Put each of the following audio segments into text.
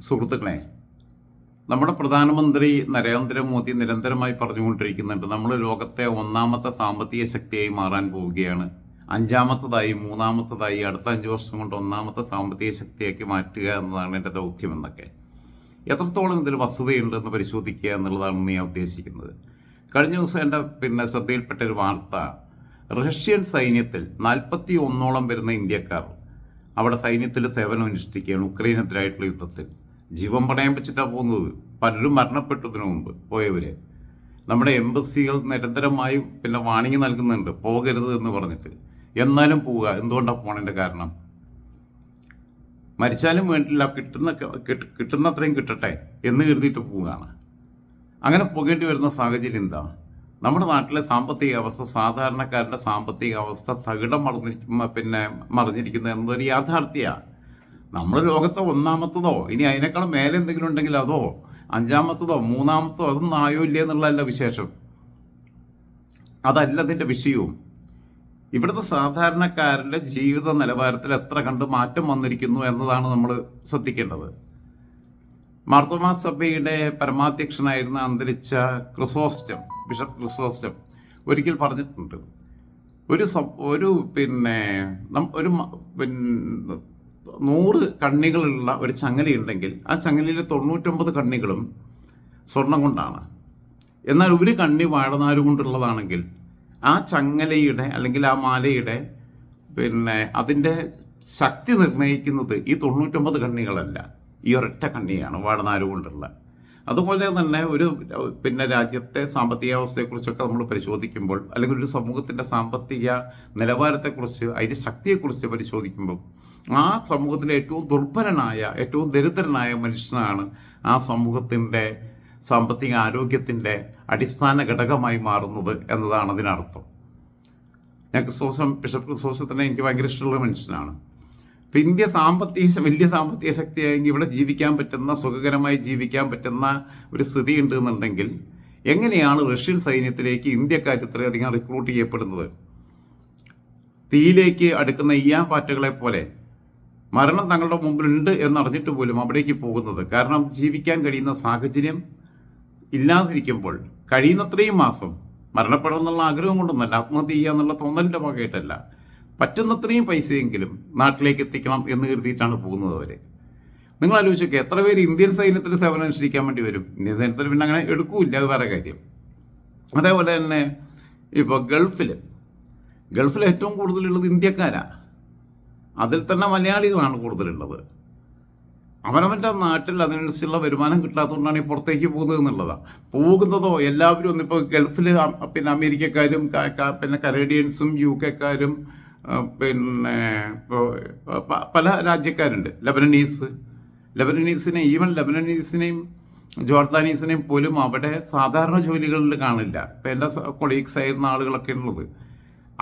സുഹൃത്തുക്കളെ, നമ്മുടെ പ്രധാനമന്ത്രി നരേന്ദ്രമോദി നിരന്തരമായി പറഞ്ഞുകൊണ്ടിരിക്കുന്നുണ്ട്, നമ്മൾ ലോകത്തെ ഒന്നാമത്തെ സാമ്പത്തിക ശക്തിയായി മാറാൻ പോവുകയാണ്, അഞ്ചാമത്തതായി, മൂന്നാമത്തതായി, അടുത്ത 5 വർഷം കൊണ്ട് ഒന്നാമത്തെ സാമ്പത്തിക ശക്തിയാക്കി മാറ്റുക എന്നതാണ് എൻ്റെ ദൗത്യം എന്നൊക്കെ. എത്രത്തോളം ഇതിൽ വസ്തുതയുണ്ടെന്ന് പരിശോധിക്കുക എന്നുള്ളതാണ് ഞാൻ ഉദ്ദേശിക്കുന്നത്. കഴിഞ്ഞ ദിവസം എൻ്റെ ശ്രദ്ധയിൽപ്പെട്ട ഒരു വാർത്ത, റഷ്യൻ സൈന്യത്തിൽ 41ഓളം വരുന്ന ഇന്ത്യക്കാർ അവിടെ സൈന്യത്തിൽ സേവനമനുഷ്ഠിക്കുകയാണ് ഉക്രൈനെതിരായിട്ടുള്ള യുദ്ധത്തിൽ. ജീവൻ പണയം വെച്ചിട്ടാണ് പോകുന്നത്. പലരും മരണപ്പെട്ടതിന് മുമ്പ് പോയവർ. നമ്മുടെ എംബസികൾ നിരന്തരമായി വാണിംഗ് നൽകുന്നുണ്ട്, പോകരുത് എന്ന് പറഞ്ഞിട്ട്. എന്നാലും പോവുക. എന്തുകൊണ്ടാണ് പോണതിൻ്റെ കാരണം? മരിച്ചാലും വേണ്ടില്ല, കിട്ടുന്നത്രയും കിട്ടട്ടെ എന്ന് കരുതിയിട്ട് പോവുകയാണ്. അങ്ങനെ പോകേണ്ടി വരുന്ന സാഹചര്യം എന്താ? നമ്മുടെ നാട്ടിലെ സാമ്പത്തിക അവസ്ഥ, സാധാരണക്കാരൻ്റെ സാമ്പത്തിക അവസ്ഥ തകിടം മറിഞ്ഞിരിക്കുന്നത് എന്നതൊരു യാഥാർത്ഥ്യമാണ്. നമ്മൾ ലോകത്തെ ഒന്നാമത്തതോ ഇനി അതിനേക്കാളും മേലെ എന്തെങ്കിലും ഉണ്ടെങ്കിൽ അതോ അഞ്ചാമത്തതോ മൂന്നാമത്തതോ അതൊന്നും ആയോ ഇല്ലേ എന്നുള്ളതല്ല വിശേഷം. അതല്ല അതിൻ്റെ വിഷയവും. ഇവിടുത്തെ സാധാരണക്കാരൻ്റെ ജീവിത നിലവാരത്തിൽ എത്ര കണ്ട് മാറ്റം വന്നിരിക്കുന്നു എന്നതാണ് നമ്മൾ ശ്രദ്ധിക്കേണ്ടത്. മാർത്തോമാ സഭയുടെ പരമാധ്യക്ഷനായിരുന്ന അന്തരിച്ച ബിഷപ്പ് ക്രിസോസ്റ്റം ഒരിക്കൽ പറഞ്ഞിട്ടുണ്ട്, ഒരു 100 കണ്ണികളുള്ള ഒരു ചങ്ങലയുണ്ടെങ്കിൽ ആ ചങ്ങലയിലെ 99 കണ്ണികളും സ്വർണം കൊണ്ടാണ്. എന്നാൽ ഒരു കണ്ണി വാഴനാര് കൊണ്ടുള്ളതാണെങ്കിൽ ആ ചങ്ങലയുടെ അല്ലെങ്കിൽ ആ മാലയുടെ അതിൻ്റെ ശക്തി നിർണ്ണയിക്കുന്നത് ഈ 99 കണ്ണികളല്ല, ഈ ഒരൊറ്റ കണ്ണിയാണ് വാഴനാര് കൊണ്ടുള്ള. അതുപോലെ തന്നെ ഒരു രാജ്യത്തെ സാമ്പത്തികാവസ്ഥയെക്കുറിച്ചൊക്കെ നമ്മൾ പരിശോധിക്കുമ്പോൾ, അല്ലെങ്കിൽ ഒരു സമൂഹത്തിൻ്റെ സാമ്പത്തിക നിലവാരത്തെക്കുറിച്ച്, അതിൻ്റെ ശക്തിയെക്കുറിച്ച് പരിശോധിക്കുമ്പോൾ, ആ സമൂഹത്തിലെ ഏറ്റവും ദുർബലനായ, ഏറ്റവും ദരിദ്രനായ മനുഷ്യനാണ് ആ സമൂഹത്തിൻ്റെ സാമ്പത്തിക ആരോഗ്യത്തിൻ്റെ അടിസ്ഥാന ഘടകമായി മാറുന്നത് എന്നതാണ് അതിനർത്ഥം. ബിഷപ്പ് ക്രിസോസ്റ്റത്തിനെ എനിക്ക് ഭയങ്കര ഇഷ്ടമുള്ള മനുഷ്യനാണ്. ഇപ്പം ഇന്ത്യ വലിയ സാമ്പത്തിക ശക്തിയായെങ്കിൽ ഇവിടെ ജീവിക്കാൻ പറ്റുന്ന, സുഖകരമായി ജീവിക്കാൻ പറ്റുന്ന ഒരു സ്ഥിതി ഉണ്ട് എന്നുണ്ടെങ്കിൽ എങ്ങനെയാണ് റഷ്യൻ സൈന്യത്തിലേക്ക് ഇന്ത്യക്കാർ ഇത്രയധികം റിക്രൂട്ട് ചെയ്യപ്പെടുന്നത്? തീയിലേക്ക് അടുക്കുന്ന ഈയാമ്പാറ്റകളെ പോലെ മരണം തങ്ങളുടെ മുമ്പിലുണ്ട് എന്നറിഞ്ഞിട്ട് പോലും അവിടേക്ക് പോകുന്നത്. കാരണം ജീവിക്കാൻ കഴിയുന്ന സാഹചര്യം ഇല്ലാതിരിക്കുമ്പോൾ കഴിയുന്നത്രയും മാസം മരണപ്പെടണമെന്നുള്ള ആഗ്രഹം കൊണ്ടൊന്നല്ല, ആത്മഹത്യ ചെയ്യുക എന്നുള്ള തോന്നലിൻ്റെ ഭാഗമായിട്ടല്ല, പറ്റുന്നത്രയും പൈസയെങ്കിലും നാട്ടിലേക്ക് എത്തിക്കണം എന്ന് കരുതിയിട്ടാണ് പോകുന്നത് അവർ. നിങ്ങൾ ആലോചിച്ചൊക്കെ എത്ര പേര് ഇന്ത്യൻ സൈന്യത്തിൽ സേവനം അനുഷ്ഠിക്കാൻ വേണ്ടി വരും? ഇന്ത്യൻ സൈന്യത്തിൽ അങ്ങനെ എടുക്കൂല്ല, അത് വേറെ കാര്യം. അതേപോലെ തന്നെ ഇപ്പോൾ ഗൾഫിൽ ഏറ്റവും കൂടുതലുള്ളത് ഇന്ത്യക്കാരാണ്. അതിൽ തന്നെ മലയാളികളാണ് കൂടുതലുള്ളത്. അവനവൻ്റെ നാട്ടിൽ അതിനനുസരിച്ചുള്ള വരുമാനം കിട്ടാത്തതുകൊണ്ടാണ് ഈ പുറത്തേക്ക് പോകുന്നത് എന്നുള്ളതാണ്. പോകുന്നതോ എല്ലാവരും ഒന്നിപ്പോൾ ഗൾഫിൽ അമേരിക്കക്കാരും കനേഡിയൻസും UK-ക്കാരും പല രാജ്യക്കാരുണ്ട്. ലെബനനീസിനെയും ജോർദാനീസിനെയും പോലും അവിടെ സാധാരണ ജോലികളിൽ കാണില്ല. ഇപ്പം എൻ്റെ കൊളീഗ്സ് ആയിരുന്ന ആളുകളൊക്കെ ഉള്ളത്,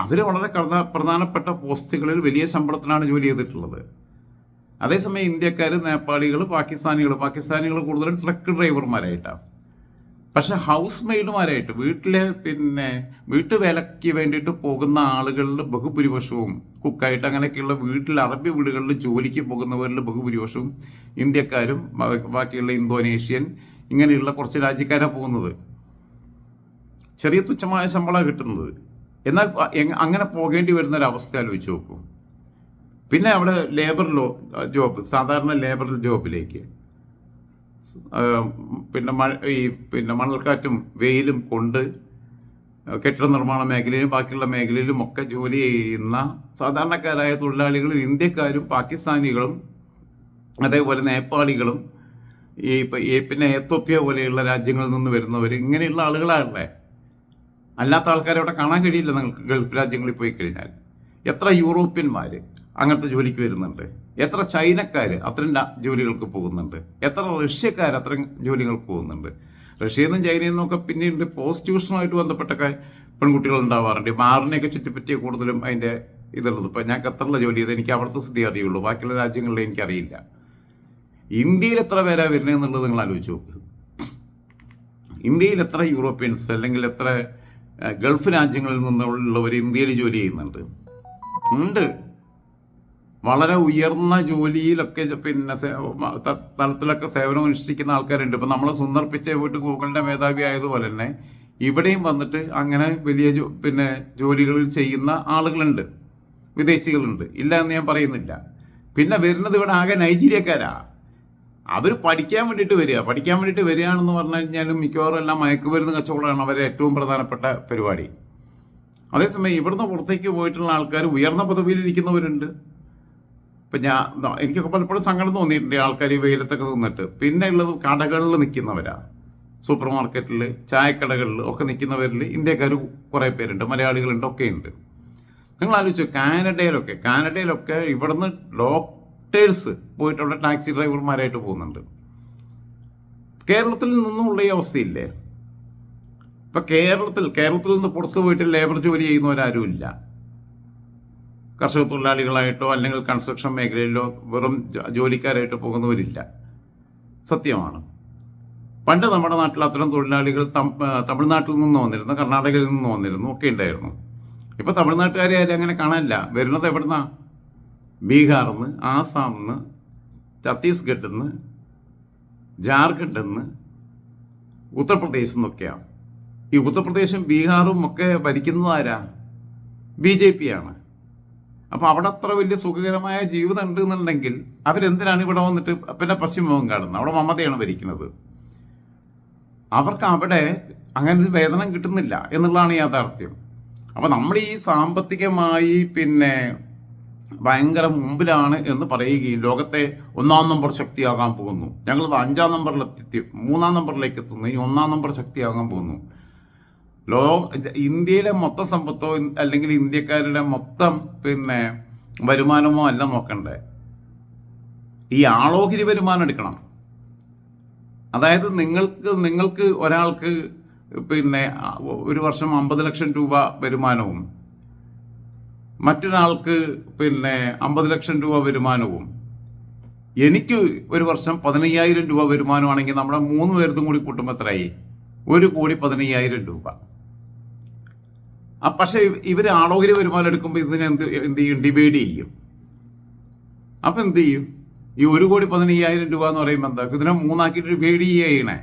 അവർ വളരെ പ്രധാനപ്പെട്ട പോസ്റ്റുകളിൽ വലിയ ശമ്പളത്തിലാണ് ജോലി ചെയ്തിട്ടുള്ളത്. അതേസമയം ഇന്ത്യക്കാർ, നേപ്പാളികൾ, പാകിസ്ഥാനികൾ കൂടുതലും ട്രക്ക് ഡ്രൈവർമാരായിട്ടാണ്. പക്ഷെ ഹൗസ് മെയ്ഡുമാരായിട്ട് വീട്ടുവേലയ്ക്ക് വേണ്ടിയിട്ട് പോകുന്ന ആളുകളിൽ ബഹുഭൂരിപക്ഷവും, കുക്കായിട്ട് അങ്ങനെയൊക്കെയുള്ള അറബി വീടുകളിൽ ജോലിക്ക് പോകുന്നവരിൽ ബഹുഭൂരിപക്ഷവും ഇന്ത്യക്കാരും ബാക്കിയുള്ള ഇന്തോനേഷ്യൻ ഇങ്ങനെയുള്ള കുറച്ച് രാജ്യക്കാരാണ് പോകുന്നത്. ചെറിയ തുച്ഛമായ ശമ്പളമാണ് കിട്ടുന്നത്. എന്നാൽ അങ്ങനെ പോകേണ്ടി വരുന്നൊരവസ്ഥ ആലോചിച്ച് നോക്കും. പിന്നെ അവിടെ സാധാരണ ലേബർ ജോബിലേക്ക് മണൽക്കാറ്റും വെയിലും കൊണ്ട് കെട്ടിട നിർമ്മാണ മേഖലയിലും ബാക്കിയുള്ള മേഖലയിലും ഒക്കെ ജോലി ചെയ്യുന്ന സാധാരണക്കാരായ തൊഴിലാളികൾ ഇന്ത്യക്കാരും പാകിസ്ഥാനികളും അതേപോലെ നേപ്പാളികളും എത്യോപ്യ പോലെയുള്ള രാജ്യങ്ങളിൽ നിന്ന് വരുന്നവർ, ഇങ്ങനെയുള്ള ആളുകളാണല്ലേ. അല്ലാത്ത ആൾക്കാരെ അവിടെ കാണാൻ കഴിയില്ല നിങ്ങൾക്ക് ഗൾഫ് രാജ്യങ്ങളിൽ പോയി കഴിഞ്ഞാൽ. എത്ര യൂറോപ്യന്മാർ അങ്ങനത്തെ ജോലിക്ക് വരുന്നുണ്ട്, എത്ര ചൈനക്കാർ അത്തരം ജോലികൾക്ക് പോകുന്നുണ്ട്, എത്ര റഷ്യക്കാർ അത്തരം ജോലികൾക്ക് പോകുന്നുണ്ട്. റഷ്യയിൽ നിന്നും ചൈനയിൽ നിന്നൊക്കെ പിന്നീട് പ്രോസ്റ്റിറ്റ്യൂഷനുമായിട്ട് ബന്ധപ്പെട്ടൊക്കെ പെൺകുട്ടികൾ ഉണ്ടാവാറുണ്ട്. മാറിനെയൊക്കെ ചുറ്റിപ്പറ്റിയ കൂടുതലും അതിൻ്റെ ഇതുള്ളത്. ഇപ്പം ഞാൻ ഖത്തറിലെ ജോലി ചെയ്ത് എനിക്ക് അവിടുത്തെ സ്ഥിതി അറിയുള്ളൂ, ബാക്കിയുള്ള രാജ്യങ്ങളിൽ എനിക്കറിയില്ല. ഇന്ത്യയിൽ എത്ര പേരാണ് വരുന്നത് എന്നുള്ളത് നിങ്ങൾ ആലോചിച്ച് നോക്ക്. ഇന്ത്യയിൽ എത്ര യൂറോപ്യൻസ് അല്ലെങ്കിൽ എത്ര ഗൾഫ് രാജ്യങ്ങളിൽ നിന്നുള്ളവർ ഇന്ത്യയിൽ ജോലി ചെയ്യുന്നുണ്ട്? വളരെ ഉയർന്ന ജോലിയിലൊക്കെ പിന്നെ തലത്തിലൊക്കെ സേവനം അനുഷ്ഠിക്കുന്ന ആൾക്കാരുണ്ട്. ഇപ്പം നമ്മളെ സുന്ദർ പിച്ചൈ പോയിട്ട് ഗൂഗിളിൻ്റെ മേധാവി ആയതുപോലെ തന്നെ ഇവിടെയും വന്നിട്ട് അങ്ങനെ വലിയ പിന്നെ ജോലികളിൽ ചെയ്യുന്ന ആളുകളുണ്ട്, വിദേശികളുണ്ട്, ഇല്ല എന്ന് ഞാൻ പറയുന്നില്ല. പിന്നെ വരുന്നത് ഇവിടെ ആകെ നൈജീരിയക്കാരാ. അവർ പഠിക്കാൻ വേണ്ടിയിട്ട് വരികയാണെന്ന് പറഞ്ഞു കഴിഞ്ഞാലും മിക്കവാറും എല്ലാം മയക്കുമരുന്ന് കച്ചവടമാണ് അവരെ ഏറ്റവും പ്രധാനപ്പെട്ട പരിപാടി. അതേസമയം ഇവിടുന്ന് പുറത്തേക്ക് പോയിട്ടുള്ള ആൾക്കാർ ഉയർന്ന പദവിയിലിരിക്കുന്നവരുണ്ട്. ഇപ്പം എനിക്കൊക്കെ പലപ്പോഴും സങ്കടം തോന്നിയിട്ടുണ്ട് ആൾക്കാർ ഈ വെയിലത്തൊക്കെ നിന്നിട്ട്. പിന്നെ ഉള്ളത് കടകളിൽ നിൽക്കുന്നവരാ, സൂപ്പർ മാർക്കറ്റിൽ, ചായക്കടകളിൽ ഒക്കെ നിൽക്കുന്നവരിൽ ഇന്ത്യക്കാർ കുറേ പേരുണ്ട്, മലയാളികളുണ്ട്, ഒക്കെ ഉണ്ട്. നിങ്ങൾ ആലോചിച്ചു കാനഡയിലൊക്കെ ഇവിടുന്ന് ഡോക്ടേഴ്സ് പോയിട്ടുള്ള ടാക്സി ഡ്രൈവർമാരായിട്ട് പോകുന്നുണ്ട്. കേരളത്തിൽ നിന്നുമുള്ള ഈ അവസ്ഥയില്ലേ? ഇപ്പം കേരളത്തിൽ നിന്ന് പുറത്തു പോയിട്ട് ലേബർ ജോലി ചെയ്യുന്നവരാരും ഇല്ല. കർഷക തൊഴിലാളികളായിട്ടോ അല്ലെങ്കിൽ കൺസ്ട്രക്ഷൻ മേഖലയിലോ വെറും ജോലിക്കാരായിട്ടോ പോകുന്നവരില്ല. സത്യമാണ്. പണ്ട് നമ്മുടെ നാട്ടിൽ അത്തരം തൊഴിലാളികൾ തമിഴ്നാട്ടിൽ നിന്ന് വന്നിരുന്നു, കർണാടകയിൽ നിന്ന് വന്നിരുന്നു, ഒക്കെ ഉണ്ടായിരുന്നു. ഇപ്പോൾ തമിഴ്നാട്ടുകാരെ ആരും അങ്ങനെ കാണാനില്ല. വരുന്നത് എവിടുന്നാ? ബീഹാറിൽ നിന്ന്, ആസാമിൽ നിന്ന്, ഛത്തീസ്ഗഡിൽ നിന്ന്, ജാർഖണ്ഡിൽ നിന്ന്, ഉത്തർപ്രദേശിൽ നിന്നൊക്കെയാണ്. ഈ ഉത്തർപ്രദേശും ബീഹാറും ഒക്കെ ഭരിക്കുന്നത് ആരാ? BJP ആണ്. അപ്പോൾ അവിടെ അത്ര വലിയ സുഖകരമായ ജീവിതം ഉണ്ട് എന്നുണ്ടെങ്കിൽ അവരെന്തിനാണ് ഇവിടെ വന്നിട്ട് പിന്നെ പശ്ചിമ ബംഗാളിൽ അവിടെ മമതയാണ് ഭരിക്കുന്നത്. അവർക്ക് അവിടെ അങ്ങനെ ഒരു വേതനം കിട്ടുന്നില്ല എന്നുള്ളതാണ് യാഥാർത്ഥ്യം. അപ്പോൾ നമ്മൾ ഈ സാമ്പത്തികമായി പിന്നെ ഭയങ്കര മുമ്പിലാണ് എന്ന് പറയുകയും ലോകത്തെ 1-ാം നമ്പർ ശക്തിയാകാൻ പോകുന്നു, ഞങ്ങളത് 5-ാം നമ്പറിലെത്തി 3-ാം നമ്പറിലേക്ക് എത്തുന്നു, ഇനി 1-ാം നമ്പർ ശക്തിയാകാൻ പോകുന്നു. ഇന്ത്യയിലെ മൊത്തം സമ്പത്തോ അല്ലെങ്കിൽ ഇന്ത്യക്കാരുടെ മൊത്തം പിന്നെ വരുമാനമോ അല്ല നോക്കണ്ടേ, ഈ ആളോഹരി വരുമാനം എടുക്കണം. അതായത് നിങ്ങൾക്ക് ഒരാൾക്ക് പിന്നെ ഒരു വർഷം 50 ലക്ഷം രൂപ വരുമാനവും മറ്റൊരാൾക്ക് പിന്നെ 50 ലക്ഷം രൂപ വരുമാനവും എനിക്ക് ഒരു വർഷം 15,000 രൂപ വരുമാനമാണെങ്കിൽ നമ്മുടെ 3 പേർക്കും കൂടി കൂട്ടുമ്പോൾ എത്രയായി? 1,15,000 രൂപ. പക്ഷേ ഇവർ ആളോഹരി വരുമാനം എടുക്കുമ്പോൾ ഇതിനെ എന്ത് ചെയ്യും? ഡിവൈഡ് ചെയ്യും. അപ്പം എന്ത് ചെയ്യും? ഈ 1,15,000 രൂപ എന്ന് പറയുമ്പോൾ എന്താ? ഇതിനെ 3ആക്കിയിട്ട് ഡിവൈഡ് ചെയ്യണേ.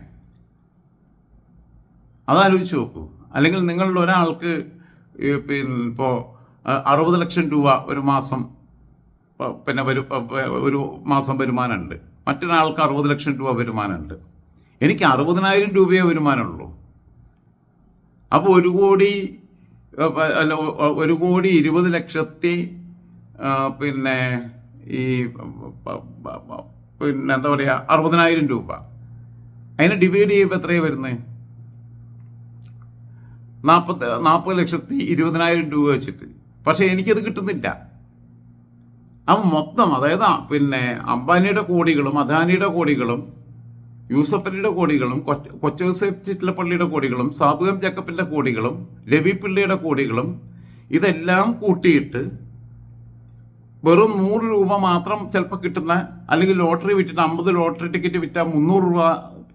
അതാലോചിച്ച് നോക്കൂ. അല്ലെങ്കിൽ നിങ്ങളുടെ ഒരാൾക്ക് പിന്നെ ഇപ്പോൾ 60 ലക്ഷം രൂപ ഒരു മാസം പിന്നെ ഒരു മാസം വരുമാനമുണ്ട്, മറ്റൊരാൾക്ക് 60 ലക്ഷം രൂപ വരുമാനമുണ്ട്. എനിക്ക് 60,000 രൂപയേ വരുമാനമുള്ളൂ. അപ്പോൾ 1,20,00,000 പിന്നെ ഈ പിന്നെ എന്താ പറയുക 60,000 രൂപ അതിനെ ഡിവൈഡ് ചെയ്യുമ്പോൾ എത്രയാണ് വരുന്നത്? 40,20,000 രൂപ വെച്ചിട്ട്. പക്ഷെ എനിക്കത് കിട്ടുന്നില്ല. അപ്പം മൊത്തം അതായത് പിന്നെ അംബാനിയുടെ കോടികളും അദാനിയുടെ കോടികളും യൂസഫ് അലിയുടെ കോടികളും കൊച്ചോസേഫ് ചിറ്റലപ്പള്ളിയുടെ കോടികളും സാബുകം ജക്കപ്പിൻ്റെ കോടികളും രവി പിള്ളയുടെ കോടികളും ഇതെല്ലാം കൂട്ടിയിട്ട് വെറും 100 രൂപ മാത്രം ചിലപ്പോൾ കിട്ടുന്ന, അല്ലെങ്കിൽ ലോട്ടറി വിറ്റിട്ട് 50 ലോട്ടറി ടിക്കറ്റ് വിറ്റാൽ 300 രൂപ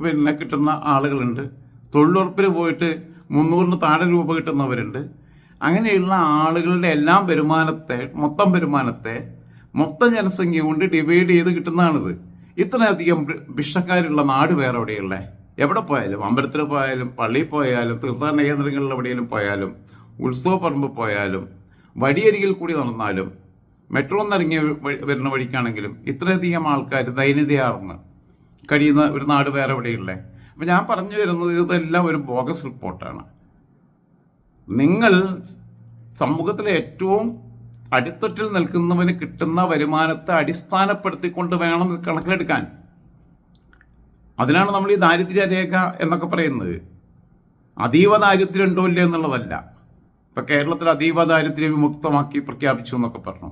പിന്നെ കിട്ടുന്ന ആളുകളുണ്ട്. തൊഴിലുറപ്പിന് പോയിട്ട് 300-ന് താഴെ രൂപ കിട്ടുന്നവരുണ്ട്. അങ്ങനെയുള്ള ആളുകളുടെ എല്ലാം വരുമാനത്തെ മൊത്തം ജനസംഖ്യ കൊണ്ട് ഡിവൈഡ് ചെയ്ത് കിട്ടുന്നതാണിത്. ഇത്രയധികം ഭിക്ഷക്കാരുള്ള നാട് വേറെ എവിടെയുള്ള? എവിടെ പോയാലും, അമ്പലത്തിൽ പോയാലും, പള്ളിയിൽ പോയാലും, തീർത്ഥാടന കേന്ദ്രങ്ങളിൽ എവിടെയെങ്കിലും പോയാലും, ഉത്സവ പറമ്പ് പോയാലും, വഴിയരികിൽ കൂടി നടന്നാലും, മെട്രോ നിറങ്ങി വരുന്ന വഴിക്കാണെങ്കിലും ഇത്രയധികം ആൾക്കാർ ദൈന്യതയാർന്ന് കഴിയുന്ന ഒരു നാട് വേറെ എവിടെയുള്ളേ? അപ്പം ഞാൻ പറഞ്ഞു വരുന്നത് ഇതെല്ലാം ഒരു ബോഗസ് റിപ്പോർട്ടാണ്. നിങ്ങൾ സമൂഹത്തിലെ ഏറ്റവും അടിത്തട്ടിൽ നിൽക്കുന്നവന് കിട്ടുന്ന വരുമാനത്തെ അടിസ്ഥാനപ്പെടുത്തിക്കൊണ്ട് വേണം കണക്കിലെടുക്കാൻ. അതിനാണ് നമ്മൾ ഈ ദാരിദ്ര്യരേഖ എന്നൊക്കെ പറയുന്നത്. അതീവ ദാരിദ്ര്യം ഉണ്ടോ ഇല്ല എന്നുള്ളതല്ല. ഇപ്പം കേരളത്തിൽ അതീവ ദാരിദ്ര്യ വിമുക്തമാക്കി പ്രഖ്യാപിച്ചു എന്നൊക്കെ പറഞ്ഞു.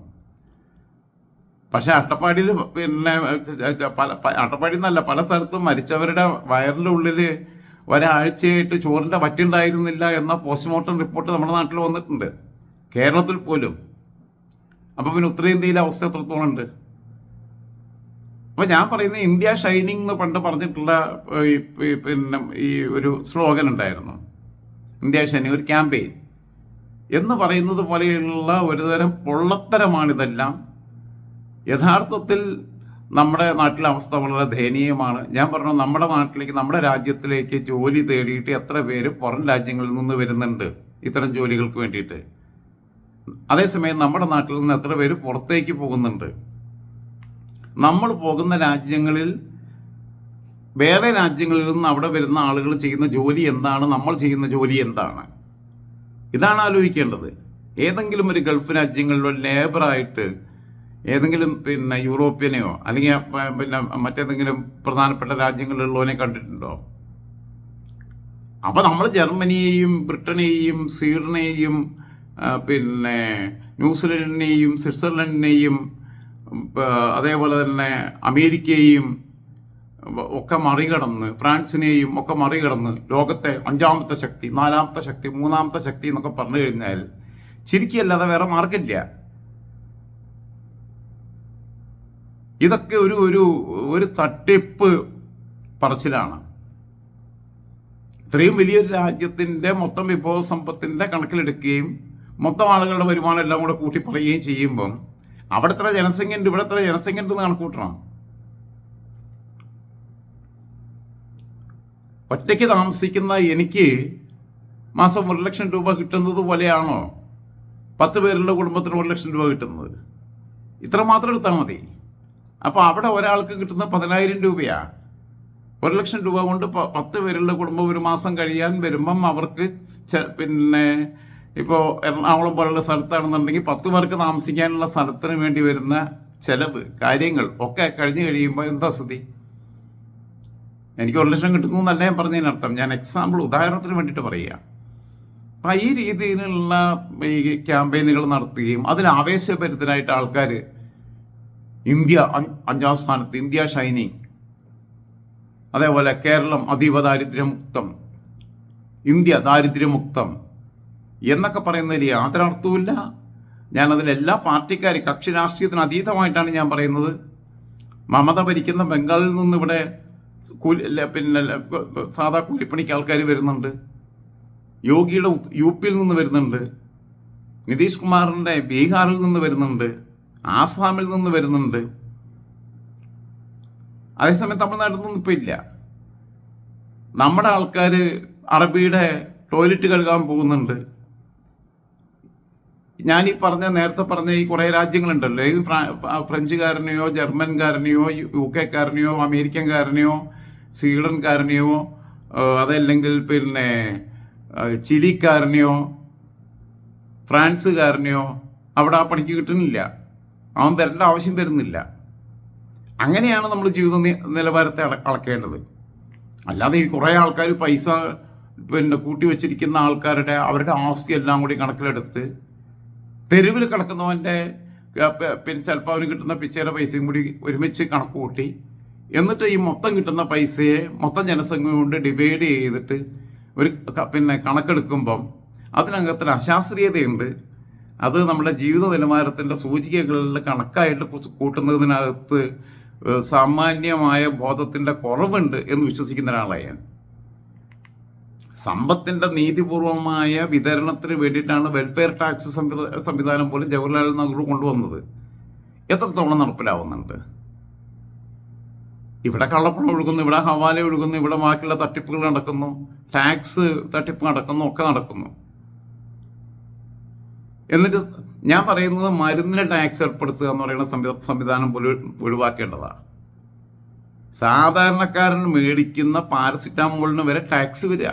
പക്ഷെ അട്ടപ്പാടിയിൽ പിന്നെ അട്ടപ്പാടി എന്നല്ല, പല സ്ഥലത്തും മരിച്ചവരുടെ വയറിൻ്റെ ഉള്ളിൽ ഒരാഴ്ചയായിട്ട് ചോറിൻ്റെ വറ്റുണ്ടായിരുന്നില്ല എന്ന പോസ്റ്റ്മോർട്ടം റിപ്പോർട്ട് നമ്മുടെ നാട്ടിൽ വന്നിട്ടുണ്ട്, കേരളത്തിൽ പോലും. അപ്പോൾ പിന്നെ ഉത്തരേന്ത്യയിലെ അവസ്ഥ എത്രത്തോളം ഉണ്ട്? അപ്പോൾ ഞാൻ പറയുന്നത് ഇന്ത്യ ഷൈനിങ് എന്ന് പണ്ട് പറഞ്ഞിട്ടുള്ള പിന്നെ ഈ ഒരു സ്ലോഗൻ ഉണ്ടായിരുന്നു, ഇന്ത്യ ഷൈനിങ്, ഒരു ക്യാമ്പയിൻ എന്ന് പറയുന്നത് പോലെയുള്ള ഒരുതരം പൊള്ളത്തരമാണിതെല്ലാം. യഥാർത്ഥത്തിൽ നമ്മുടെ നാട്ടിലെ അവസ്ഥ വളരെ ദയനീയമാണ്. ഞാൻ പറഞ്ഞു, നമ്മുടെ നാട്ടിലേക്ക്, നമ്മുടെ രാജ്യത്തിലേക്ക് ജോലി തേടിയിട്ട് എത്ര പേര് പുറം രാജ്യങ്ങളിൽ നിന്ന് വരുന്നുണ്ട് ഇത്തരം ജോലികൾക്ക് വേണ്ടിയിട്ട്. അതേസമയം നമ്മുടെ നാട്ടിൽ നിന്ന് എത്ര പേര് പുറത്തേക്ക് പോകുന്നുണ്ട്. നമ്മൾ പോകുന്ന രാജ്യങ്ങളിൽ വേറെ രാജ്യങ്ങളിൽ നിന്ന് അവിടെ വരുന്ന ആളുകൾ ചെയ്യുന്ന ജോലി എന്താണ്, നമ്മൾ ചെയ്യുന്ന ജോലി എന്താണ്, ഇതാണ് ആലോചിക്കേണ്ടത്. ഏതെങ്കിലും ഒരു ഗൾഫ് രാജ്യങ്ങളിലോ ലേബറായിട്ട് ഏതെങ്കിലും യൂറോപ്യനെയോ അല്ലെങ്കിൽ മറ്റേതെങ്കിലും പ്രധാനപ്പെട്ട രാജ്യങ്ങളിലുള്ളവനെ കണ്ടിട്ടുണ്ടോ? അപ്പോൾ നമ്മൾ ജർമ്മനിയെയും ബ്രിട്ടനെയും സ്വീഡനെയും ന്യൂസിലൻഡിനെയും സ്വിറ്റ്സർലൻഡിനെയും അതേപോലെ തന്നെ അമേരിക്കയെയും ഒക്കെ മറികടന്ന്, ഫ്രാൻസിനെയും ഒക്കെ മറികടന്ന് ലോകത്തെ 5ാമത്തെ ശക്തി, 4ാമത്തെ ശക്തി, 3ാമത്തെ ശക്തി എന്നൊക്കെ പറഞ്ഞു കഴിഞ്ഞാൽ ശരിക്കല്ലാതെ വേറെ മാർഗമില്ല. ഇതൊക്കെ ഒരു തട്ടിപ്പ് പറച്ചിലാണ്. ഇത്രയും വലിയൊരു രാജ്യത്തിൻ്റെ മൊത്തം വിഭവ സമ്പത്തിൻ്റെ കണക്കിലെടുക്കുകയും മൊത്തം ആളുകളുടെ വരുമാനം എല്ലാം കൂടെ കൂട്ടി പറയുകയും ചെയ്യുമ്പം അവിടെ എത്ര ജനസംഖ്യ ഉണ്ട്, ഇവിടെ എത്ര ജനസംഖ്യ ഉണ്ടെന്ന് കണക്കൂട്ടണം. ഒറ്റയ്ക്ക് താമസിക്കുന്ന എനിക്ക് മാസം 1 ലക്ഷം രൂപ കിട്ടുന്നത് പോലെയാണോ 10 പേരുടെ കുടുംബത്തിന് 1 ലക്ഷം രൂപ കിട്ടുന്നത്? ഇത്ര മാത്രം എടുത്താൽ മതി. അപ്പോൾ അവിടെ ഒരാൾക്ക് കിട്ടുന്ന 10,000 രൂപയാണ്. 1 ലക്ഷം രൂപ കൊണ്ട് 10 പേരുടെ കുടുംബം ഒരു മാസം കഴിയാൻ വരുമ്പം അവർക്ക് ഇപ്പോൾ എറണാകുളം പോലുള്ള സ്ഥലത്താണെന്നുണ്ടെങ്കിൽ 10 പേർക്ക് താമസിക്കാനുള്ള സ്ഥലത്തിന് വേണ്ടി വരുന്ന ചെലവ്, കാര്യങ്ങൾ ഒക്കെ കഴിഞ്ഞ് കഴിയുമ്പോൾ എന്താ സ്ഥിതി? എനിക്ക് 1 ലക്ഷം കിട്ടുന്നു എന്നല്ല ഞാൻ പറഞ്ഞതിനർത്ഥം. ഞാൻ ഉദാഹരണത്തിന് വേണ്ടിയിട്ട് പറയുക. അപ്പം ഈ രീതിയിലുള്ള ഈ ക്യാമ്പയിനുകൾ നടത്തുകയും അതിൽ ആവേശഭരിതരായിട്ട് ആൾക്കാർ ഇന്ത്യ 5ാം സ്ഥാനത്ത്, ഇന്ത്യ ഷൈനിങ്, അതേപോലെ കേരളം അതീവ ദാരിദ്ര്യമുക്തം, ഇന്ത്യ ദാരിദ്ര്യമുക്തം എന്നൊക്കെ പറയുന്നതിൽ യാതൊരു അർത്ഥവുമില്ല. ഞാനതിലെല്ലാ പാർട്ടിക്കാർ, കക്ഷി രാഷ്ട്രീയത്തിന് അതീതമായിട്ടാണ് ഞാൻ പറയുന്നത്. മമത ഭരിക്കുന്ന ബംഗാളിൽ നിന്ന് ഇവിടെ സാധാ കൂലിപ്പണിക്ക് ആൾക്കാർ വരുന്നുണ്ട്. യോഗിയുടെ യുപിയിൽ നിന്ന് വരുന്നുണ്ട്. നിതീഷ് കുമാറിൻ്റെ ബീഹാറിൽ നിന്ന് വരുന്നുണ്ട്. ആസാമിൽ നിന്ന് വരുന്നുണ്ട്. അതേസമയം തമിഴ്നാട്ടിൽ നിന്നും ഇപ്പം ഇല്ല. നമ്മുടെ ആൾക്കാർ അറബിയുടെ ടോയ്ലറ്റ് കഴുകാൻ പോകുന്നുണ്ട്. ഞാനീ നേരത്തെ പറഞ്ഞ ഈ കുറേ രാജ്യങ്ങളുണ്ടല്ലോ, ഈ ഫ്രഞ്ചുകാരനെയോ ജർമ്മൻകാരനെയോ UK-കാരനെയോ അമേരിക്കൻകാരനെയോ സ്വീഡൻകാരനെയോ അതല്ലെങ്കിൽ ചിലിക്കാരനെയോ ഫ്രാൻസുകാരനെയോ അവിടെ ആ പണിക്ക് കിട്ടുന്നില്ല. അവൻ വരേണ്ട ആവശ്യം വരുന്നില്ല. അങ്ങനെയാണ് നമ്മൾ ജീവിത നിലവാരത്തെ അളക്കേണ്ടത്. അല്ലാതെ ഈ കുറേ ആൾക്കാർ പൈസ കൂട്ടി വച്ചിരിക്കുന്ന ആൾക്കാരുടെ അവരുടെ ആസ്തി എല്ലാം കൂടി കണക്കിലെടുത്ത് തെരുവിൽ കിടക്കുന്നവൻ്റെ ചിലപ്പോൾ അവന് കിട്ടുന്ന പിച്ചയുടെ പൈസയും കൂടി ഒരുമിച്ച് കണക്ക് കൂട്ടി എന്നിട്ട് ഈ മൊത്തം കിട്ടുന്ന പൈസയെ മൊത്തം ജനസംഖ്യ കൊണ്ട് ഡിവൈഡ് ചെയ്തിട്ട് ഒരു കണക്കെടുക്കുമ്പം അതിനകത്തൊരു അശാസ്ത്രീയതയുണ്ട്. അത് നമ്മുടെ ജീവിത നിലവാരത്തിൻ്റെ സൂചികകളിൽ കണക്കായിട്ട് കൂട്ടുന്നതിനകത്ത് സാമാന്യമായ ബോധത്തിൻ്റെ കുറവുണ്ട് എന്ന് വിശ്വസിക്കുന്ന ഒരാളാണ് ഞാൻ. സമ്പത്തിൻ്റെ നീതിപൂർവമായ വിതരണത്തിന് വേണ്ടിയിട്ടാണ് വെൽഫെയർ ടാക്സ് സംവിധാനം പോലും ജവഹർലാൽ നെഹ്റു കൊണ്ടുവന്നത്. എത്രത്തോളം നടപ്പിലാവുന്നുണ്ട്? ഇവിടെ കള്ളപ്പണം ഒഴുകുന്നു, ഇവിടെ ഹവാല ഒഴുകുന്നു, ഇവിടെ ബാക്കിയുള്ള തട്ടിപ്പുകൾ നടക്കുന്നു, ടാക്സ് തട്ടിപ്പ് നടക്കുന്നു, ഒക്കെ നടക്കുന്നു. എന്നിട്ട് ഞാൻ പറയുന്നത് മരുന്നിന് ടാക്സ് ഏർപ്പെടുത്തുക എന്ന് പറയുന്ന സംവിധാനം പോലും ഒഴിവാക്കേണ്ടതാണ്. സാധാരണക്കാരൻ മേടിക്കുന്ന പാരസിറ്റാമോളിന് വരെ ടാക്സ് വരിക.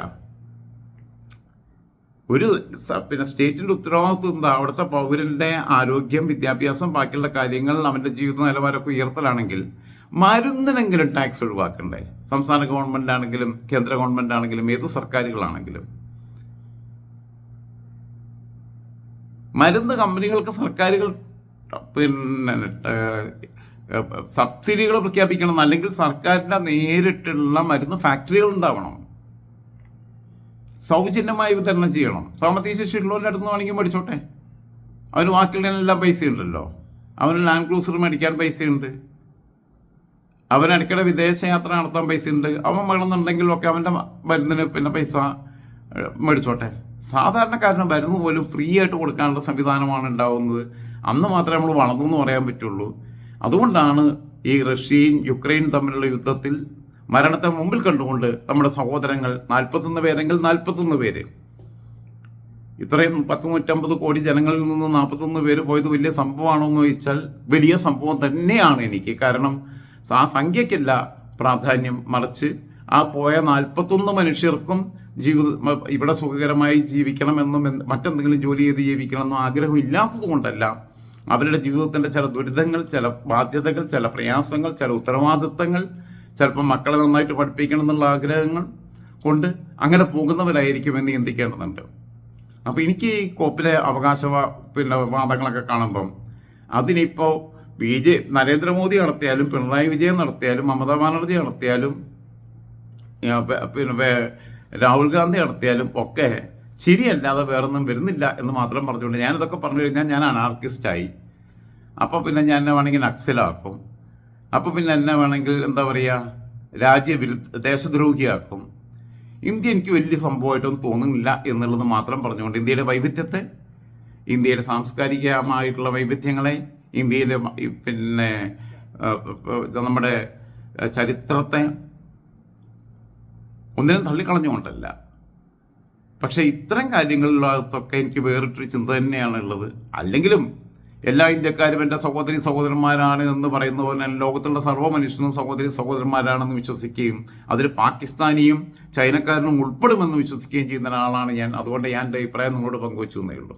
ഒരു സ്റ്റേറ്റിൻ്റെ ഉത്തരവാദിത്വം എന്താ? അവിടുത്തെ പൗരൻ്റെ ആരോഗ്യം, വിദ്യാഭ്യാസം, ബാക്കിയുള്ള കാര്യങ്ങൾ, അവൻ്റെ ജീവിത നിലവാരമൊക്കെ ഉയർത്തലാണെങ്കിൽ മരുന്നിനെങ്കിലും ടാക്സ് ഒഴിവാക്കണ്ടേ? സംസ്ഥാന ഗവൺമെൻറ് ആണെങ്കിലും കേന്ദ്ര ഗവൺമെൻറ് ആണെങ്കിലും ഏത് സർക്കാരുകളാണെങ്കിലും. മരുന്ന് കമ്പനികൾക്ക് സർക്കാരുകൾ സബ്സിഡികൾ പ്രഖ്യാപിക്കണം, അല്ലെങ്കിൽ സർക്കാരിൻ്റെ നേരിട്ടുള്ള മരുന്ന് ഫാക്ടറികൾ ഉണ്ടാവണം, സൗജന്യമായി വിതരണം ചെയ്യണം. സാമ്പത്തിക ശേഷിയുള്ളവരുടെ അടുത്ത് നിന്ന് വേണമെങ്കിൽ മേടിച്ചോട്ടെ. അവന് ബാക്കിയുള്ളതിനെല്ലാം പൈസയുണ്ടല്ലോ. അവന് ലാൻഡ് ക്രൂസർ മേടിക്കാൻ പൈസയുണ്ട്, അവൻ ഇടയ്ക്കിടെ വിദേശയാത്ര നടത്താൻ പൈസയുണ്ട്. അവൻ വേണമെന്നുണ്ടെങ്കിലൊക്കെ അവൻ്റെ മരുന്നിന് പൈസ മേടിച്ചോട്ടെ. സാധാരണക്കാരന് മരുന്ന് പോലും ഫ്രീ ആയിട്ട് കൊടുക്കാനുള്ള സംവിധാനമാണ് ഉണ്ടാവുന്നത്. അന്ന് മാത്രമേ നമ്മൾ വളർന്നു എന്ന് പറയാൻ പറ്റുള്ളൂ. അതുകൊണ്ടാണ് ഈ റഷ്യയും യുക്രൈനും തമ്മിലുള്ള യുദ്ധത്തിൽ മരണത്തെ മുമ്പിൽ കണ്ടുകൊണ്ട് നമ്മുടെ സഹോദരങ്ങൾ 41 പേരെങ്കിൽ 41 പേര്, ഇത്രയും 150 കോടി ജനങ്ങളിൽ നിന്ന് 41 പേര് പോയത് വലിയ സംഭവമാണോ എന്ന് ചോദിച്ചാൽ വലിയ സംഭവം തന്നെയാണ് എനിക്ക്. കാരണം ആ സംഖ്യയ്ക്കല്ല പ്രാധാന്യം, മറിച്ച് ആ പോയ 41 മനുഷ്യർക്കും ഇവിടെ സുഖകരമായി ജീവിക്കണമെന്നും മറ്റെന്തെങ്കിലും ജോലി ചെയ്ത് ജീവിക്കണമെന്നും ആഗ്രഹം ഇല്ലാത്തത് കൊണ്ടല്ല, അവരുടെ ജീവിതത്തിൻ്റെ ചില ദുരിതങ്ങൾ, ചില ബാധ്യതകൾ, ചില പ്രയാസങ്ങൾ, ചില ഉത്തരവാദിത്തങ്ങൾ, ചിലപ്പോൾ മക്കളെ നന്നായിട്ട് പഠിപ്പിക്കണം എന്നുള്ള ആഗ്രഹങ്ങൾ കൊണ്ട് അങ്ങനെ പോകുന്നവരായിരിക്കുമെന്ന് ചിന്തിക്കേണ്ടതുണ്ട്. അപ്പോൾ എനിക്ക് ഈ കോപ്പിലെ വാദങ്ങളൊക്കെ കാണുമ്പം അതിനിപ്പോൾ നരേന്ദ്രമോദി നടത്തിയാലും പിണറായി വിജയൻ നടത്തിയാലും മമതാ ബാനർജി നടത്തിയാലും രാഹുൽ ഗാന്ധി നടത്തിയാലും ഒക്കെ ശരിയല്ലാതെ വേറൊന്നും വരുന്നില്ല എന്ന് മാത്രം പറഞ്ഞുകൊണ്ട് ഞാനിതൊക്കെ പറഞ്ഞു കഴിഞ്ഞാൽ ഞാൻ അനാർക്കിസ്റ്റായി. അപ്പോൾ പിന്നെ ഞാൻ എന്നെ വേണമെങ്കിൽ നക്സലാക്കും, അപ്പോൾ പിന്നെ എന്നെ വേണമെങ്കിൽ എന്താ പറയുക ദേശദ്രോഹിയാക്കും. ഇന്ത്യ എനിക്ക് വലിയ സംഭവമായിട്ടൊന്നും തോന്നുന്നില്ല എന്നുള്ളത് മാത്രം പറഞ്ഞുകൊണ്ട് ഇന്ത്യയുടെ വൈവിധ്യത്തെ, ഇന്ത്യയുടെ സാംസ്കാരികമായിട്ടുള്ള വൈവിധ്യങ്ങളെ, ഇന്ത്യയിലെ നമ്മുടെ ചരിത്രത്തെ ഒന്നിനും തള്ളിക്കളഞ്ഞുകൊണ്ടല്ല, പക്ഷെ ഇത്തരം കാര്യങ്ങളിലകത്തൊക്കെ എനിക്ക് വേറിട്ടൊരു ചിന്ത തന്നെയാണ് ഉള്ളത്. അല്ലെങ്കിലും എല്ലാ ഇന്ത്യക്കാരും എൻ്റെ സഹോദരന്മാരാണ് എന്ന് പറയുന്ന പോലെ ലോകത്തുള്ള സർവ്വ മനുഷ്യനും സഹോദരന്മാരാണെന്ന് വിശ്വസിക്കുകയും അതിൽ പാകിസ്ഥാനിയും ചൈനക്കാരനും ഉൾപ്പെടുമെന്ന് വിശ്വസിക്കുകയും ചെയ്യുന്ന ഒരാളാണ് ഞാൻ. അതുകൊണ്ട് ഞാൻ എൻ്റെ അഭിപ്രായം നിങ്ങളോട് പങ്കുവച്ചു എന്നേ ഉള്ളൂ.